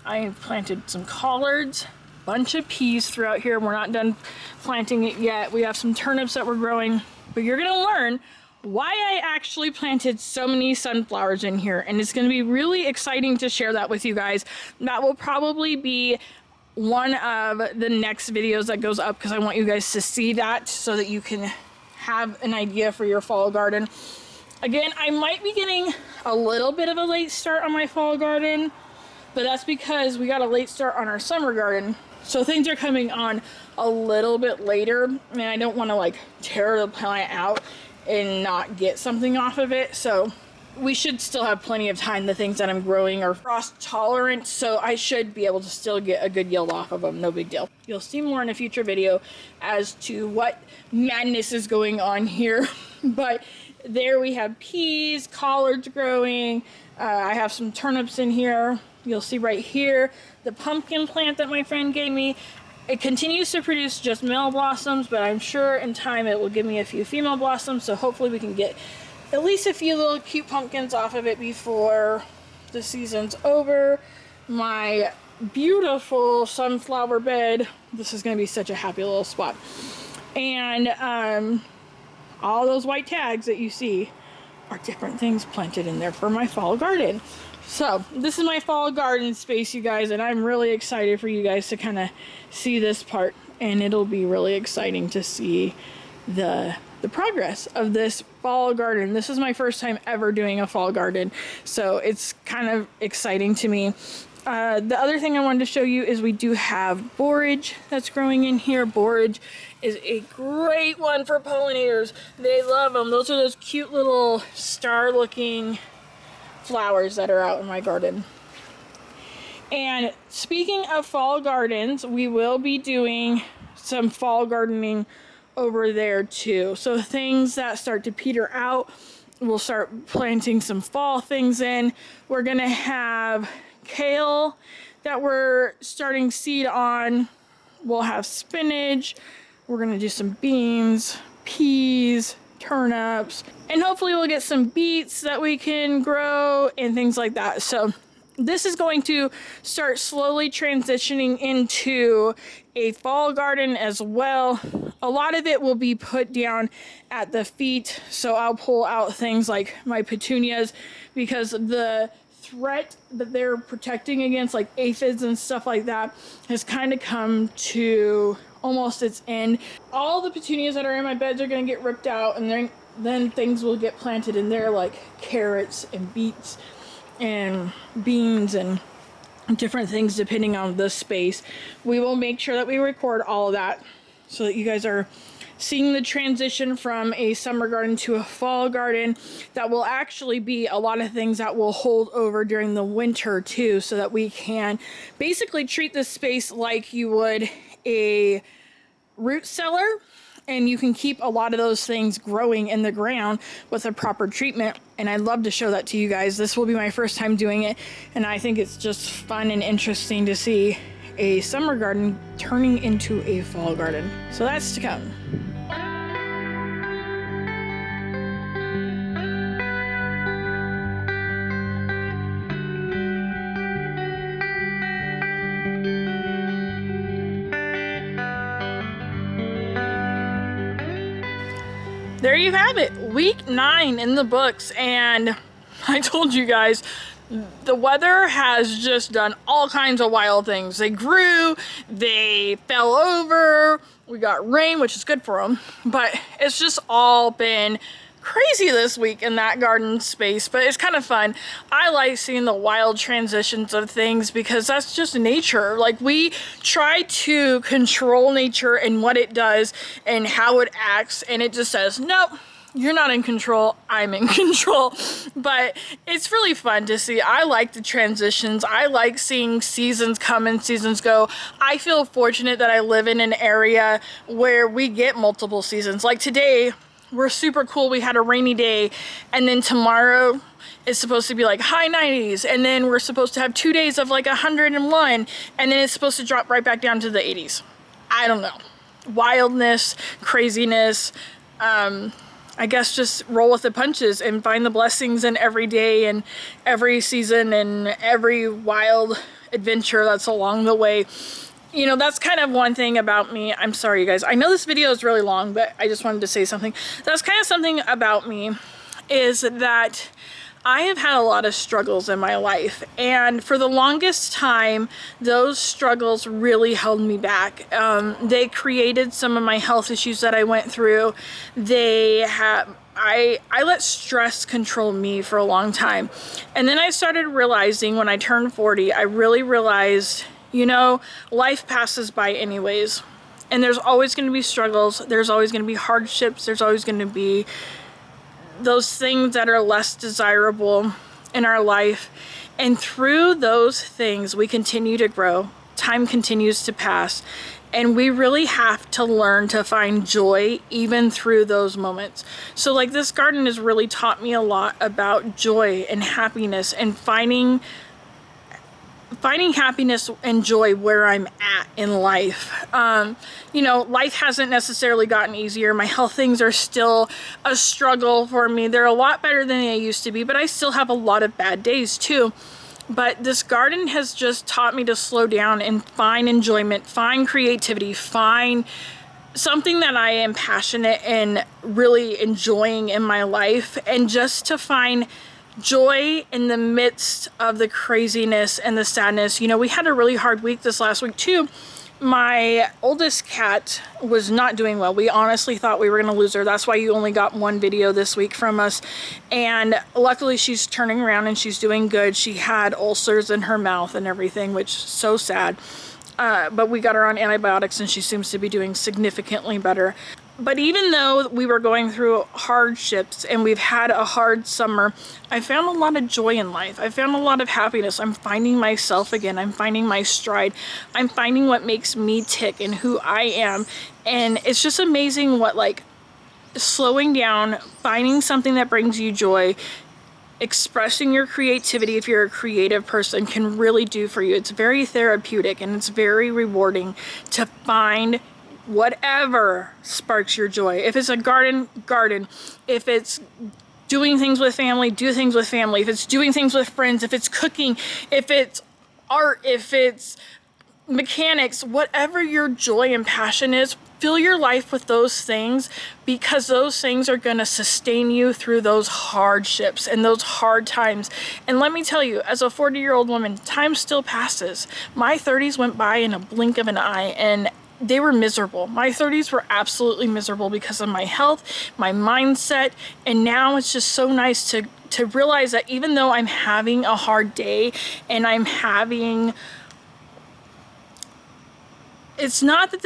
[SPEAKER 1] I have planted some collards, bunch of peas throughout here. We're not done planting it yet. We have some turnips that we're growing, but you're gonna learn why I actually planted so many sunflowers in here, and it's going to be really exciting to share that with you guys. That will probably be one of the next videos that goes up, because I want you guys to see that so that you can have an idea for your fall garden. Again, I might be getting a little bit of a late start on my fall garden, but that's because we got a late start on our summer garden. So things are coming on a little bit later, and I don't want to like tear the plant out and not get something off of it. So we should still have plenty of time. The things that I'm growing are frost tolerant, so I should be able to still get a good yield off of them. No big deal. You'll see more in a future video as to what madness is going on here. But there we have peas, collards growing. I have some turnips in here. You'll see right here the pumpkin plant that my friend gave me. It continues to produce just male blossoms, but I'm sure in time it will give me a few female blossoms, so hopefully we can get at least a few little cute pumpkins off of it before the season's over. My beautiful sunflower bed. This is going to be such a happy little spot. And all those white tags that you see are different things planted in there for my fall garden. So this is my fall garden space, you guys, and I'm really excited for you guys to kind of see this part, and it'll be really exciting to see the progress of this fall garden. This is my first time ever doing a fall garden, so it's kind of exciting to me. The other thing I wanted to show you is we do have borage that's growing in here. Borage is a great one for pollinators. They love them. Those are those cute little star looking flowers that are out in my garden. And speaking of fall gardens, we will be doing some fall gardening over there too. So things that start to peter out, we'll start planting some fall things in. We're gonna have kale that we're starting seed on. We'll have spinach. We're gonna do some beans, peas, turnips, and hopefully we'll get some beets that we can grow and things like that. So this is going to start slowly transitioning into a fall garden as well. A lot of it will be put down at the feet, so I'll pull out things like my petunias, because the threat that they're protecting against, like aphids and stuff like that, has kind of come to almost its end. All the petunias that are in my beds are going to get ripped out, and then things will get planted in there, like carrots and beets and beans and different things depending on the space. We will make sure that we record all of that so that you guys are seeing the transition from a summer garden to a fall garden. That will actually be a lot of things that will hold over during the winter too, so that we can basically treat this space like you would a root cellar, and you can keep a lot of those things growing in the ground with a proper treatment. And I'd love to show that to you guys. This will be my first time doing it, and I think it's just fun and interesting to see a summer garden turning into a fall garden. So that's to come. There you have it, week 9 in the books, and I told you guys, the weather has just done all kinds of wild things. They grew, they fell over, we got rain, which is good for them, but it's just all been crazy this week in that garden space. But it's kind of fun. I like seeing the wild transitions of things, because that's just nature. Like, we try to control nature and what it does and how it acts, and it just says, nope, you're not in control, I'm in control. But it's really fun to see. I like the transitions. I like seeing seasons come and seasons go. I feel fortunate that I live in an area where we get multiple seasons. Like today, we're super cool, we had a rainy day, and then tomorrow it's supposed to be like high 90s, and then we're supposed to have 2 days of like 101, and then it's supposed to drop right back down to the 80s. I don't know. Wildness, craziness. I guess just roll with the punches and find the blessings in every day and every season and every wild adventure that's along the way. You know, that's kind of one thing about me. I'm sorry, you guys. I know this video is really long, but I just wanted to say something. That's kind of something about me, is that I have had a lot of struggles in my life, and for the longest time, those struggles really held me back. They created some of my health issues that I went through. I let stress control me for a long time. And then I started realizing when I turned 40, I really realized, you know, life passes by anyways. And there's always going to be struggles. There's always going to be hardships. There's always going to be those things that are less desirable in our life. And through those things, we continue to grow. Time continues to pass. And we really have to learn to find joy even through those moments. So like this garden has really taught me a lot about joy and happiness, and finding happiness and joy where I'm at in life. You know, life hasn't necessarily gotten easier. My health things are still a struggle for me. They're a lot better than they used to be, but I still have a lot of bad days too. But this garden has just taught me to slow down and find enjoyment, find creativity, find something that I am passionate and really enjoying in my life, and just to find joy in the midst of the craziness and the sadness. You know, we had a really hard week this last week too. My oldest cat was not doing well. We honestly thought we were going to lose her. That's why you only got one video this week from us. And luckily she's turning around and she's doing good. She had ulcers in her mouth and everything, which is so sad. But we got her on antibiotics and she seems to be doing significantly better. But even though we were going through hardships and we've had a hard summer, I found a lot of joy in life. I found a lot of happiness. I'm finding myself again. I'm finding my stride. I'm finding what makes me tick and who I am. And it's just amazing what, like, slowing down, finding something that brings you joy, expressing your creativity, if you're a creative person, can really do for you. It's very therapeutic and it's very rewarding to find whatever sparks your joy. If it's a garden. If it's doing things with family, do things with family. If it's doing things with friends, if it's cooking, if it's art, if it's mechanics, whatever your joy and passion is, fill your life with those things, because those things are going to sustain you through those hardships and those hard times. And let me tell you, as a 40-year-old woman, time still passes. My 30s went by in a blink of an eye, and they were miserable. My 30s were absolutely miserable because of my health, my mindset, and now it's just so nice to realize that even though I'm having a hard day and I'm having, it's not that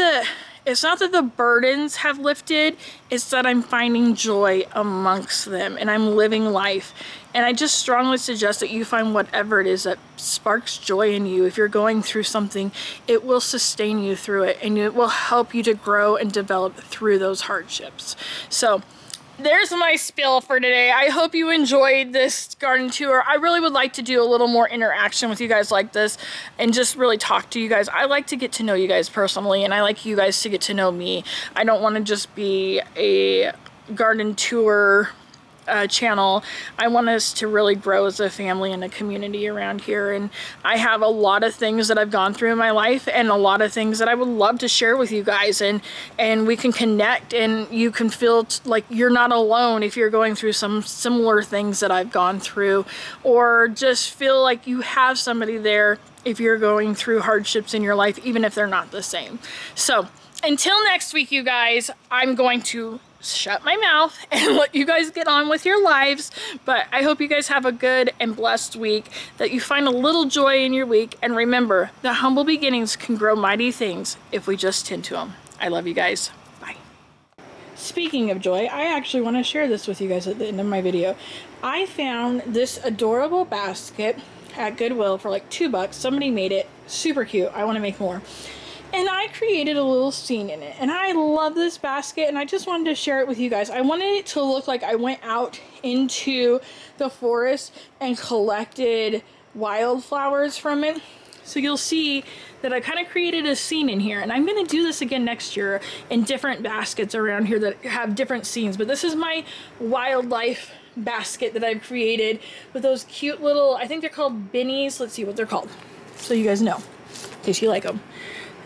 [SPEAKER 1] the burdens have lifted, it's that I'm finding joy amongst them and I'm living life. And I just strongly suggest that you find whatever it is that sparks joy in you. If you're going through something, it will sustain you through it, and it will help you to grow and develop through those hardships. So there's my spill for today. I hope you enjoyed this garden tour. I really would like to do a little more interaction with you guys like this and just really talk to you guys. I like to get to know you guys personally, and I like you guys to get to know me. I don't want to just be a garden tour channel. I want us to really grow as a family and a community around here, and I have a lot of things that I've gone through in my life and a lot of things that I would love to share with you guys, and we can connect, and you can feel like you're not alone if you're going through some similar things that I've gone through, or just feel like you have somebody there if you're going through hardships in your life, even if they're not the same. So until next week, you guys, I'm going to shut my mouth and let you guys get on with your lives. But I hope you guys have a good and blessed week, that you find a little joy in your week, and remember that humble beginnings can grow mighty things if we just tend to them. I love you guys. Bye. Speaking of joy, I actually want to share this with you guys at the end of my video. I found this adorable basket at Goodwill for like $2. Somebody made it super cute. I want to make more. And I created a little scene in it, and I love this basket, and I just wanted to share it with you guys. I wanted it to look like I went out into the forest and collected wildflowers from it. So you'll see that I kind of created a scene in here, and I'm going to do this again next year in different baskets around here that have different scenes. But this is my wildlife basket that I've created with those cute little, I think they're called bennies. Let's see what they're called so you guys know, in case you like them.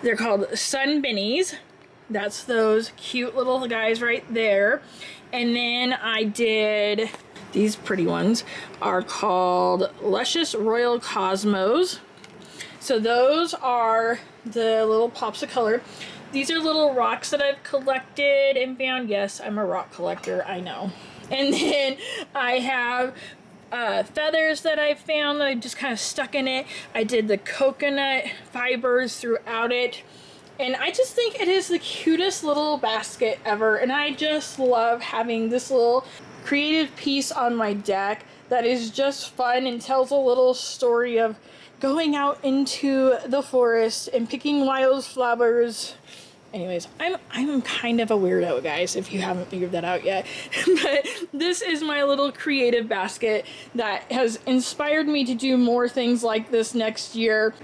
[SPEAKER 1] They're called sun bennies. That's those cute little guys right there. And then I did, these pretty ones are called Luscious Royal Cosmos. So those are the little pops of color. These are little rocks that I've collected and found. Yes, I'm a rock collector, I know. And then I have feathers that I found that I just kind of stuck in it. I did the coconut fibers throughout it. And I just think it is the cutest little basket ever. And I just love having this little creative piece on my deck that is just fun and tells a little story of going out into the forest and picking wildflowers. Anyways, I'm kind of a weirdo, guys, if you haven't figured that out yet. But this is my little creative basket that has inspired me to do more things like this next year.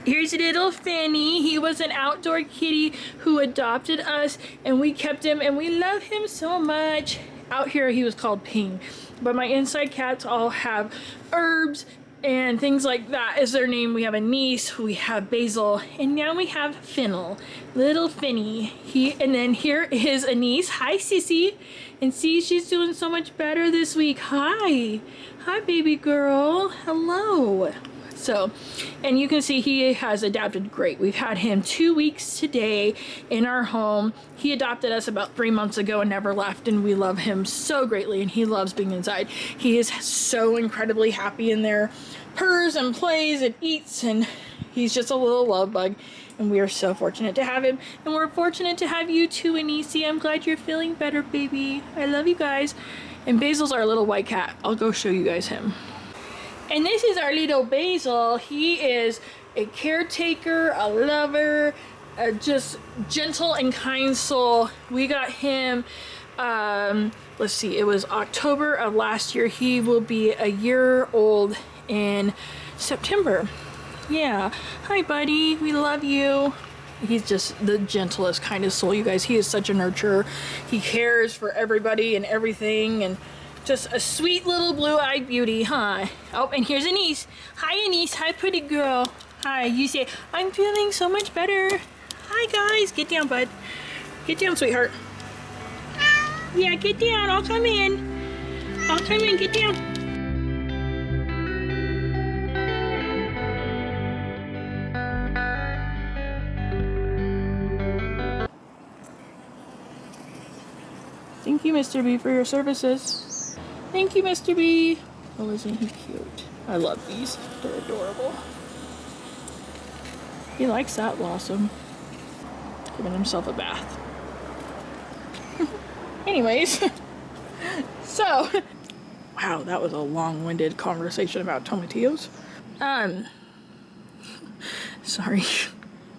[SPEAKER 1] Here's little Fanny. He was an outdoor kitty who adopted us, and we kept him, and we love him so much. Out here, he was called Ping, but my inside cats all have Herbs and things like that is their name. We have Anise, we have Basil, and now we have Fennel, little Finny. And then here is Anise. Hi, Sissy. And see, she's doing so much better this week. Hi, baby girl. Hello. So, and you can see he has adapted great. We've had him 2 weeks today in our home. He adopted us about 3 months ago and never left, and we love him so greatly, and he loves being inside. He is so incredibly happy in there, purrs and plays and eats, and he's just a little love bug, and we are so fortunate to have him. And we're fortunate to have you too, Anisi. I'm glad you're feeling better, baby. I love you guys. And Basil's our little white cat. I'll go show you guys him. And this is our little Basil. He is a caretaker, a lover, a just gentle and kind soul. We got him, let's see, it was October of last year. He will be a year old in September. Yeah. Hi, buddy. We love you. He's just the gentlest, kindest soul, you guys. He is such a nurturer. He cares for everybody and everything, and just a sweet little blue-eyed beauty, huh? Oh, and here's Anise. Hi, Anise. Hi, pretty girl. Hi. You say, I'm feeling so much better. Hi, guys. Get down, bud. Get down, sweetheart. Yeah, get down. I'll come in. I'll come in. Get down. Thank you, Mr. B, for your services. Thank you, Mr. B. Oh, isn't he cute? I love these. They're adorable. He likes that blossom. Giving himself a bath. Anyways. So, wow, that was a long-winded conversation about tomatillos. Sorry.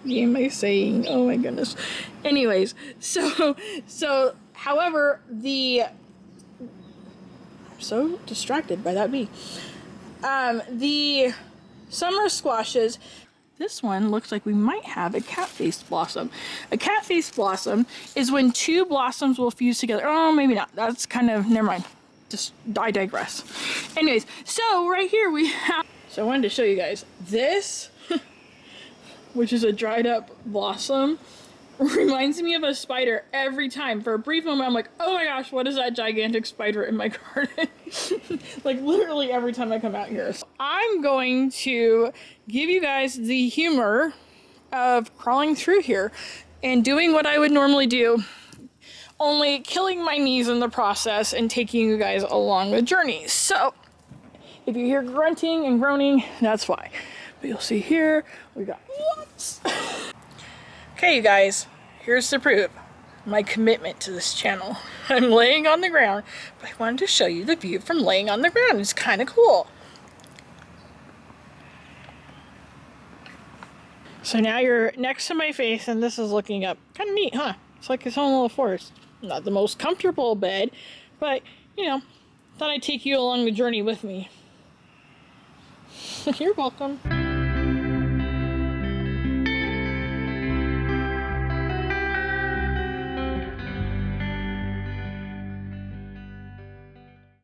[SPEAKER 1] What am I saying? Oh my goodness. Anyways, so, however, I'm so distracted by that bee. The summer squashes, this one looks like we might have a cat-faced blossom. A cat-faced blossom is when two blossoms will fuse together. Oh, maybe not. That's kind of, never mind. I digress. Anyways, so right here we have, so I wanted to show you guys this, which is a dried up blossom. Reminds me of a spider every time. For a brief moment, I'm like, oh my gosh, what is that gigantic spider in my garden? Like literally every time I come out here. So I'm going to give you guys the humor of crawling through here and doing what I would normally do, only killing my knees in the process and taking you guys along the journey. So if you hear grunting and groaning, that's why. But you'll see here, we got whoops. Okay, you guys, here's the proof. My commitment to this channel. I'm laying on the ground, but I wanted to show you the view from laying on the ground. It's kind of cool. So now you're next to my face and this is looking up. Kind of neat, huh? It's like its own little forest. Not the most comfortable bed, but, you know, thought I'd take you along the journey with me. You're welcome.